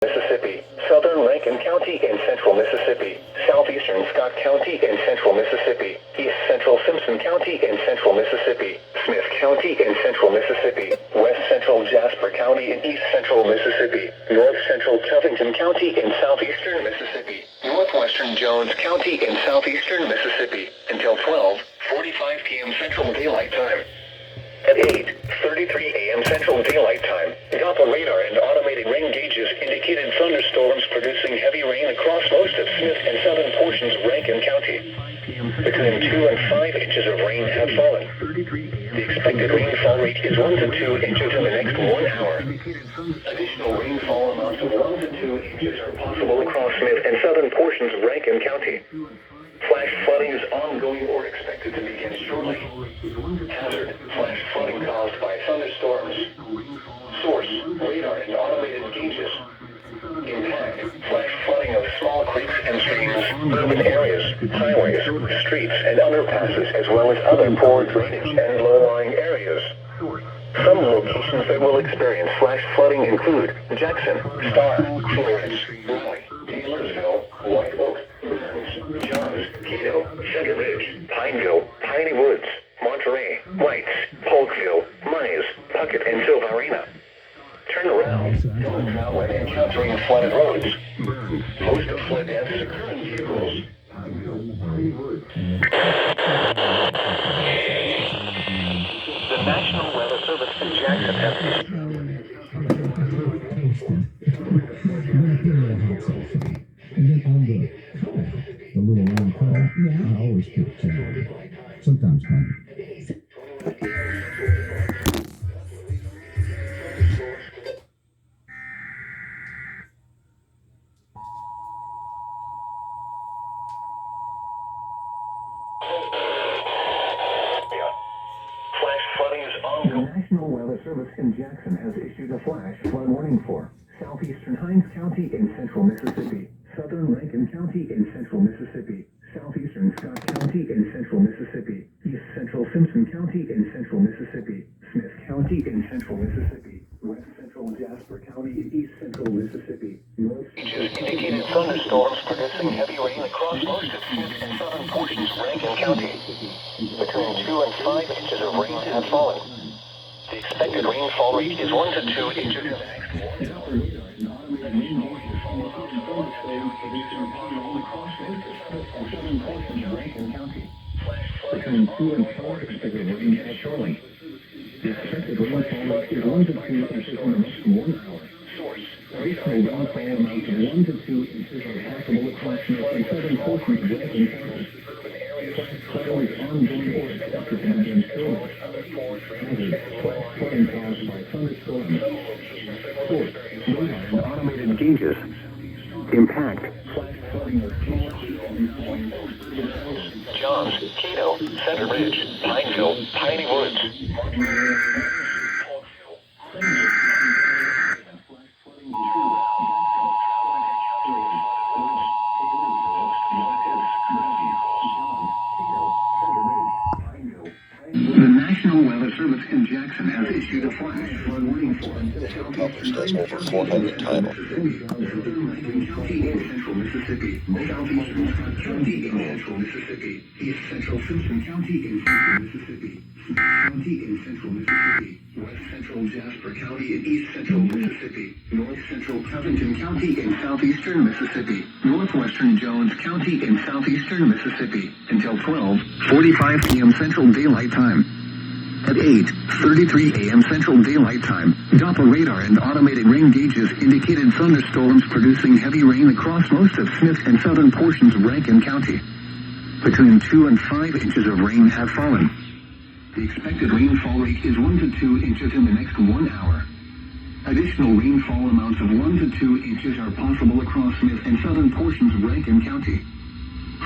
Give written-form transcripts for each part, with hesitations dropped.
Mississippi, southern Rankin County in central Mississippi, southeastern Scott County in central Mississippi, east central Simpson County in central Mississippi, Smith County in central Mississippi, west central Jasper County in east central Mississippi, north central Covington County in southeastern Mississippi, northwestern Jones County in southeastern Mississippi, until 12:45 p.m. Central Daylight Time. At 8:33 a.m. Central Daylight Time, Doppler radar and automated rain gauges indicated thunderstorms producing heavy rain across most of Smith and southern portions of Rankin County. Between 2 and 5 inches of rain have fallen. The expected rainfall rate is 1 to 2 inches in the next 1 hour. Additional rainfall amounts of 1 to 2 inches are possible across Smith and southern portions of Rankin County. Flash flooding is ongoing or expected to begin shortly. Hazard, flash flooding caused by thunderstorms. Source, radar and automated gauges. Impact, flash flooding of small creeks and streams, urban areas, highways, streets, and underpasses, as well as other poor drainage and low-lying areas. Some locations that will experience flash flooding include Jackson, Star, Florence, Raleigh, Taylorsville, White Oak, Johns, Cato, Center Ridge, Pineville, Piney Woods, Monterey, Whites, Polkville, Mines, Puckett, and Silvarena. Turn around. Don't travel when encountering flooded roads. Most of flood deaths occur in vehicles. The National Weather Service in Jackson has the little round color. Yeah. I always put sometimes honey. Flash flooding is ongoing. The National Weather Service in Jackson has issued a flash flood warning for southeastern Hinds County in central Mississippi, southern Rankin County in central Mississippi, southeastern Scott County in central Mississippi, east central Simpson County in central Mississippi, Smith County in central Mississippi, west central Jasper County in east central Mississippi, north indicated thunderstorms producing heavy rain across most of Smith and southern portions of Rankin County. Between 2 and 5 inches of rain have fallen. The expected rainfall rate is 1 to 2 inches in the next 1 hour. Between 2 and 4 expected rain has shortly. The expected rainfall rate is 1 to 2 inches in the next 1 hour. Source, rainfall rainfall amounts of 1 to 2 inches are possible across north and southern portions of Rankin County. Flooding is ongoing or expected to begin shortly. Hazard, flash flooding caused by thunderstorms. Source, radar and automated gauges. Impact, flash flooding of Johns, Cato, Center Ridge, Pineville, Piney Woods, The National Weather Service in Jackson has issued a flash flood warning for Published as over 400 titles. County in central Mississippi, southeastern Scott County in central Mississippi, east central Simpson County in central Mississippi, County in central Mississippi, west central Jasper County in east central Mississippi, north central Covington County in southeastern Mississippi, northwestern Jones County in southeastern Mississippi, until 12:45 p.m. Central Daylight Time. At 8:33 a.m. Central Daylight Time, Doppler radar and automated rain gauges indicated thunderstorms producing heavy rain across most of Smith and southern portions of Rankin County. Between 2 and 5 inches of rain have fallen. The expected rainfall rate is 1 to 2 inches in the next 1 hour. Additional rainfall amounts of 1 to 2 inches are possible across Smith and southern portions of Rankin County.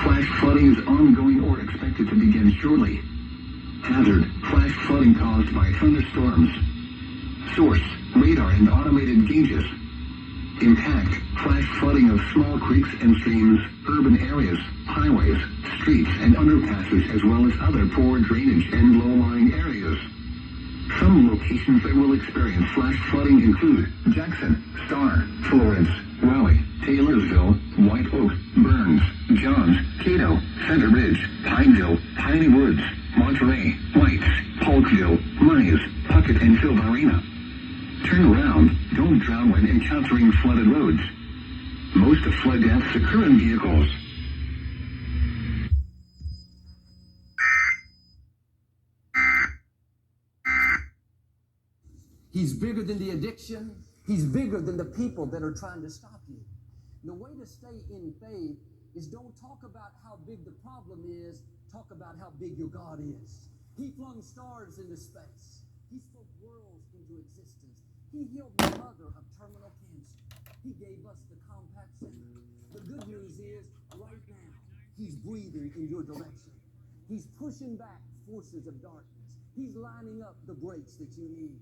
Flash flooding is ongoing or expected to begin shortly. Hazard, flash flooding caused by thunderstorms. Source, radar and automated gauges. Impact, flash flooding of small creeks and streams, urban areas, highways, streets, and underpasses, as well as other poor drainage and low-lying areas. Some locations that will experience flash flooding include Jackson, Star, Florence, Raleigh, Taylorsville, White Oak, Burns, Johns, Cato, Center Ridge, Pineville, Piney Woods, Monterey, Whites, Polkville, Monies, Puckett, and Silverina. Turn around. Don't drown when encountering flooded roads. Most of flood deaths occur in vehicles. He's bigger than the addiction. He's bigger than the people that are trying to stop you. The way to stay in faith is don't talk about how big the problem is, talk about how big your God is. He flung stars into space. He spoke worlds into existence. He healed my mother of terminal cancer. He gave us the compact center. The good news is, right now, he's breathing in your direction. He's pushing back forces of darkness. He's lining up the breaks that you need.